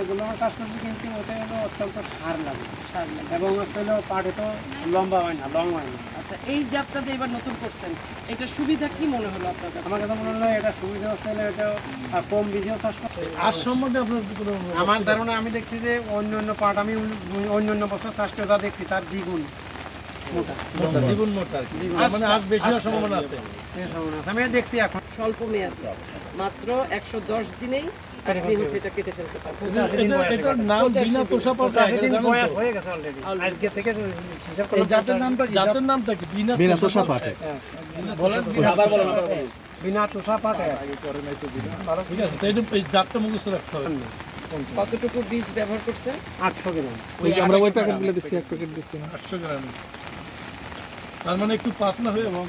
এগুলো আমরা চাষ করছি, কিন্তু ওটা হলো অত্যন্ত সার লাগে এবং হচ্ছে হলো পাটে তো লম্বা হয় না, লং হয় না। আচ্ছা, এই জাতটা যে এবার নতুন করছেন, এটা সুবিধা কি মনে হলো আপনার কাছে? আমার কাছে মনে হলো এটা সুবিধা হচ্ছে হলো এটা কম বীজেও চাষ করছে। আর সম্বন্ধে আপনার কোনো আমার ধারণা, আমি দেখছি যে অন্য পাট আমি অন্য বছর চাষ করে যা দেখছি তার দ্বিগুণ মোটা, দ্বিগুণ মোটা আর কি। মানে আঁশ বেশি হওয়ার সম্ভাবনা আছে। এই সম্ভাবনা আছে। আমি দেখছি এখন স্বল্প মেয়াদ, মাত্র 110 দিনেই আপনি হচ্ছে এটা কেটে ফেলতে পারবেন। এটার নাম বিনা তোষাপাট এক, এটা জানেন বয়স তো? হয়ে গেছে অলরেডি। আজকে থেকে হিসাব এই জাতের নামটা কি? জাতের নামটা কি? বিনা তোষাপাট। বলেন বিনা তোষাপাট। বিনা তোষা পাট ঠিক আছে, তো এই জাতটা মুখস্থ রাখতে হবে। কতটুকু বীজ ব্যবহার করছেন? 800 গ্রাম। ওই যে আমরা ওই প্যাকেটগুলো দিচ্ছি, এক প্যাকেট দিচ্ছি না। 800 গ্রাম। তার মানে একটু পাতলা হয়ে এবং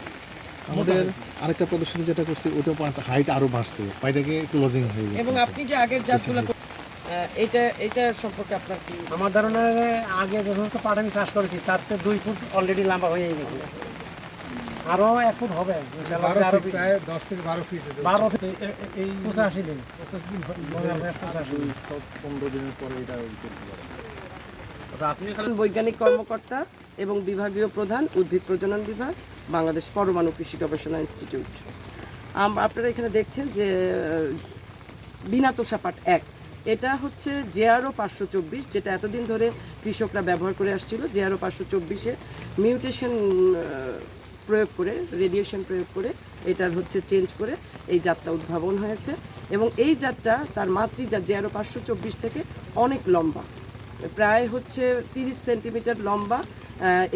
আমাদের আরেকটা প্রদর্শনী যেটা করছি ওটা হাইট আরো বাড়ছে, পাইটাকে একটু লজিং হয়ে গেছে। এবং আপনি যে আগের জাতগুলো এটা সম্পর্কে আপনার কি? আমার ধারণা আগে যে সমস্ত পাট আমি চাষ করেছি তার তো 2 ফুট অলরেডি লম্বা হয়ে গেছে, আরো 1 ফুট হবে, আরো প্রায় 10 থেকে 12 ফিট। 12 ফিট। এই 85 দিন 25 দিন হয়। 15 দিনের পরে এটা করতে পারে। আপনি বৈজ্ঞানিক কর্মকর্তা এবং বিভাগীয় প্রধান, উদ্ভিদ প্রজনন বিভাগ, বাংলাদেশ পরমাণু কৃষি গবেষণা ইনস্টিটিউট। আপনারা এখানে দেখছেন যে বিনা তোষাপাট 1, এটা হচ্ছে জেআরও 524, যেটা এতদিন ধরে কৃষকরা ব্যবহার করে আসছিল। জেআরও 524-এ মিউটেশন প্রয়োগ করে, রেডিয়েশন প্রয়োগ করে এটার হচ্ছে চেঞ্জ করে এই জাতটা উদ্ভাবন হয়েছে। এবং এই জাতটা তার মাতৃজাত জেআরও 524 থেকে অনেক লম্বা, প্রায় হচ্ছে 30 সেন্টিমিটার লম্বা,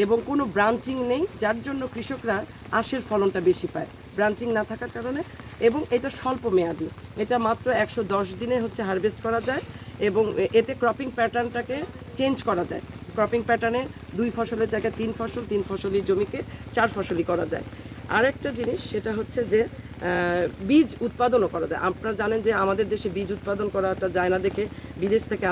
এবং কোনো ব্রাঞ্চিং নেই, যার জন্য কৃষকরা আঁশের ফলনটা বেশি পায়, ব্রাঞ্চিং না থাকার কারণে। এবং এটা স্বল্প মেয়াদি, এটা মাত্র 110 দিনে হচ্ছে হারভেস্ট করা যায়। এবং এতে ক্রপিং প্যাটার্নটাকে চেঞ্জ করা যায়। ক্রপিং প্যাটার্নে 2 ফসলের জায়গায় 3 ফসল, 3 ফসলি জমিকে 4 ফসলি করা যায়। আরেকটা জিনিস সেটা হচ্ছে যে বীজ উৎপাদনও করা যায়। আপনারা জানেন যে আমাদের দেশে বীজ উৎপাদন করাটা যায় না দেখে বিদেশ থেকে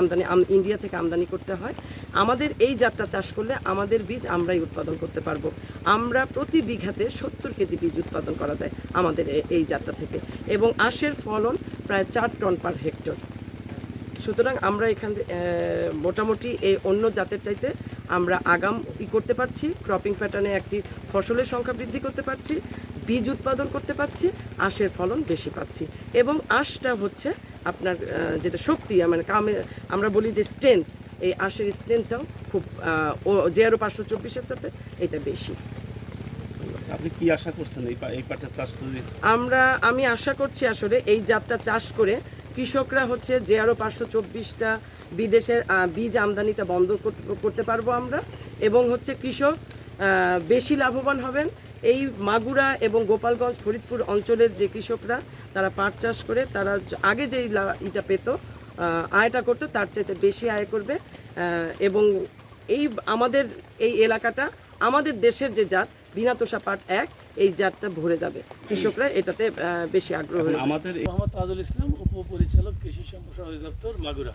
ইন্ডিয়া থেকে আমদানি করতে হয়। আমাদের এই জাতটা চাষ করলে আমাদের বীজ আমরাই উৎপাদন করতে পারবো। আমরা প্রতি বিঘাতে 70 কেজি বীজ উৎপাদন করা যায় আমাদের এই জাতটা থেকে, এবং আঁশের ফলন প্রায় 4 টন পার হেক্টর। সুতরাং আমরা এখান মোটামুটি এই অন্য জাতের চাইতে আমরা আগাম করতে পারছি, ক্রপিং প্যাটার্নে একটি ফসলের সংখ্যা বৃদ্ধি করতে পারছি, বীজ উৎপাদন করতে পারছি, আঁশের ফলন বেশি পাচ্ছি। এবং আঁশটা হচ্ছে আপনার যেটা শক্তি, মানে আমরা বলি যে স্ট্রেংথ, এই আঁশের স্ট্রেংথটাও খুব জেআরও 524-এর সাথে এটা বেশি। আপনি কি আশা করছেন এই পাটের চাষ করে? আমি আশা করছি আসলে এই জাতটা চাষ করে কৃষকরা হচ্ছে জেআরও 524টা বিদেশের বীজ আমদানিটা বন্ধ করতে পারবো আমরা, এবং হচ্ছে কৃষক বেশি লাভবান হবেন। এই মাগুরা এবং গোপালগঞ্জ, ফরিদপুর অঞ্চলের যে কৃষকরা তারা পাট চাষ করে, তারা আগে যেই ইটা পেত, আয়টা করতো, তার চাইতে বেশি আয় করবে। এবং আমাদের এই এলাকাটা আমাদের দেশের যে জাত বিনা তোষাপাট 1, এই জাতটা ভরে যাবে, কৃষকরা এটাতে বেশি আগ্রহ। আমাদের মোহাম্মদ তাজুল ইসলাম, উপপরিচালক কৃষি সম্প্রসারণ অধিদপ্তর, মাগুরা।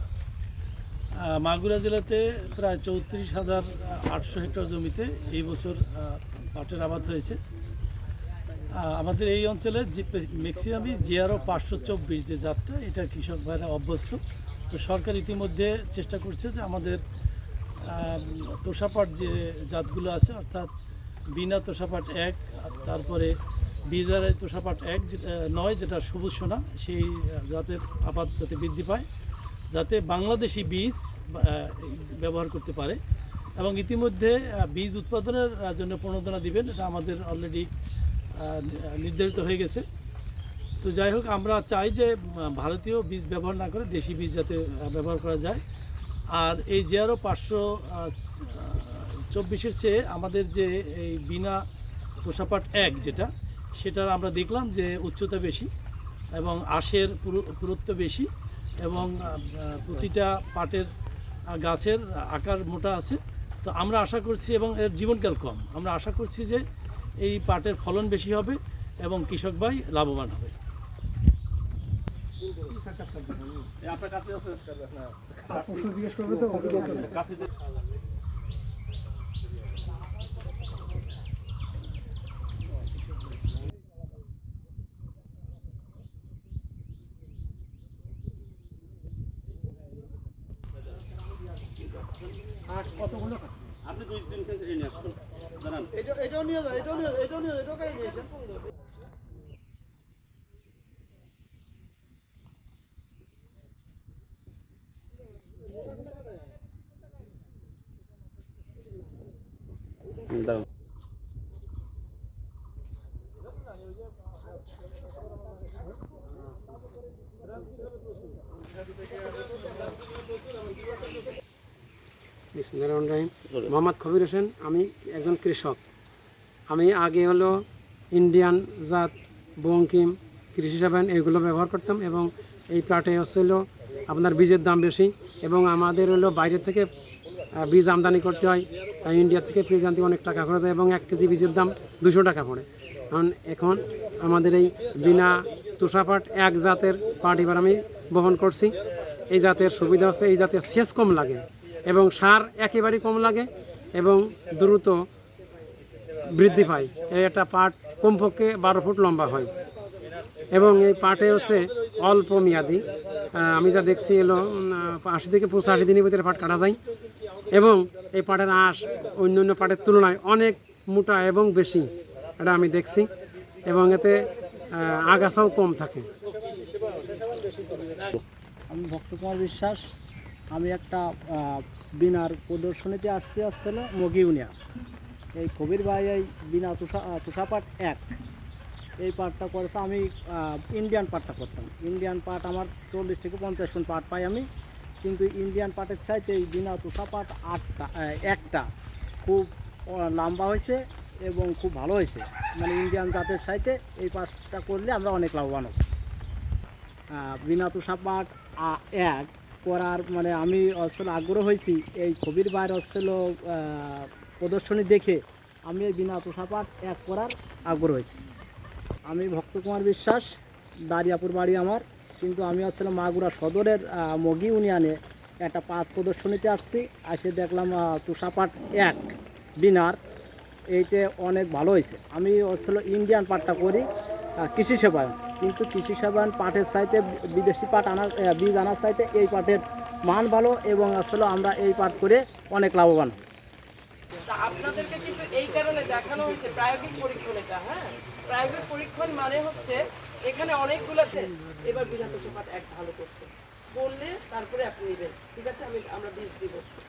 মাগুরা জেলাতে প্রায় 34,800 হেক্টর জমিতে এই বছর পাটের আবাদ হয়েছে। আমাদের এই অঞ্চলে যে ম্যাক্সিমামই জেআরও 524 যে জাতটা, এটা কৃষক ভাইরা অভ্যস্ত। তো সরকার ইতিমধ্যে চেষ্টা করছে যে আমাদের তোষাপাট যে জাতগুলো আছে, অর্থাৎ বিনা তোষাপাট 1, তারপরে বিজার তোষাপাট 1 যেটা সবুজ সোনা, সেই জাতের আবাদ যাতে বৃদ্ধি পায়, যাতে বাংলাদেশি বীজ ব্যবহার করতে পারে। এবং ইতিমধ্যে বীজ উৎপাদনের জন্য প্রণোদনা দিবেন, এটা আমাদের অলরেডি নির্ধারিত হয়ে গেছে। তো যাই হোক, আমরা চাই যে ভারতীয় বীজ ব্যবহার না করে দেশি বীজ যাতে ব্যবহার করা যায়। আর এই জেআরও 524-এর চেয়ে আমাদের যে এই বিনা তোষাপাট 1 যেটা, সেটার আমরা দেখলাম যে উচ্চতা বেশি এবং আঁশের পুরুত্ব বেশি, এবং প্রতিটা পাটের গাছের আকার মোটা আছে। তো আমরা আশা করছি, এবং এর জীবনকাল কম, আমরা আশা করছি যে এই পাটের ফলন বেশি হবে এবং কৃষক ভাই লাভবান হবে। আপনার কাছে আছে? জিজ্ঞেস করবে তো কাছে কাঠ কতগুলো কাঠ? আপনি 2-3 থেকে নিয়ে আসুন জানান। দাও। বিসমিল্লাহির রহমানির রহিম। মোহাম্মদ কবির হোসেন, আমি একজন কৃষক। আমি আগে হলো ইন্ডিয়ান জাত, বঙ্কিম, কৃষি সেভেন এগুলো ব্যবহার করতাম এবং এই প্লাটে হচ্ছিল আপনার বীজের দাম বেশি এবং আমাদের হলো বাইরে থেকে বীজ আমদানি করতে হয়। ইন্ডিয়া থেকে বীজ আনতে অনেক টাকা খরচ হয় এবং 1 কেজি বীজের দাম 200 টাকা পড়ে। এখন আমাদের এই বিনা তুষাপাট 1 জাতের পাট এবার আমি বহন করছি। এই জাতের সুবিধা হচ্ছে এই জাতের সেচ কম লাগে এবং সার একেবারেই কম লাগে এবং দ্রুত বৃদ্ধি পায়। এই একটা পাট কমপক্ষে 12 ফুট লম্বা হয় এবং এই পাটে হচ্ছে অল্প মেয়াদি, আমি যা দেখছি এলো 80 থেকে 85 দিনের ভিতরে পাট কাটা যায় এবং এই পাটের আঁশ অন্য অন্য পাটের তুলনায় অনেক মোটা এবং বেশি, এটা আমি দেখছি এবং এতে আগাছাও কম থাকে। আমি ভক্ত কুমার বিশ্বাস। আমি একটা বিনার প্রদর্শনীতে আসছিল মগিউনিয়া। এই কবির ভাই এই বিনা তুষাপাট 1 এই পাটটা করেছে। আমি ইন্ডিয়ান পাটটা করতাম। ইন্ডিয়ান পাট আমার 40 থেকে 50 টন পাট পাই আমি, কিন্তু ইন্ডিয়ান পাটের চাইতে এই বিনা তুষাপাট 1টা খুব লম্বা হয়েছে এবং খুব ভালো হয়েছে। মানে ইন্ডিয়ান জাতের চাইতে এই পাটটা করলে আমরা অনেক লাভবান হব। বিনা তুষাপাট 1 করার মানে আমি আসলে আগ্রহ হয়েছি এই কবির ভাইয়ের আসছিল প্রদর্শনী দেখে আমি এই বিনা তুষাপাট 1 করার আগ্রহ হয়েছি। আমি ভক্ত কুমার বিশ্বাস, দারিয়াপুর বাড়ি আমার, কিন্তু আমি আসলে মাগুরা সদরের মগি ইউনিয়নে একটা পাট প্রদর্শনীতে আসছি। এসে দেখলাম তুষাপাট 1 বিনার এইটা অনেক ভালো হয়েছে। আমি আসলে ইন্ডিয়ান পাটটা করি কৃষি সেবায়ন, কিন্তু কৃষি সেবায়ন পাটের চাইতে বিদেশি পাট আনার বীজ আনার চাইতে এই পাটের মান ভালো এবং আসলে আমরা এই পাট করে অনেক লাভবান। তা আপনাদেরকে কিন্তু এই কারণে দেখানো হয়েছে প্রায়োগিক পরীক্ষণ এটা। হ্যাঁ, প্রায়োগিক পরীক্ষণ মানে হচ্ছে এখানে অনেকগুলো আছে। এবার বিনা তুষাপাট 1 ভালো করছে বললে তারপরে আপনি নেবেন, ঠিক আছে? আমরা বীজ দিব।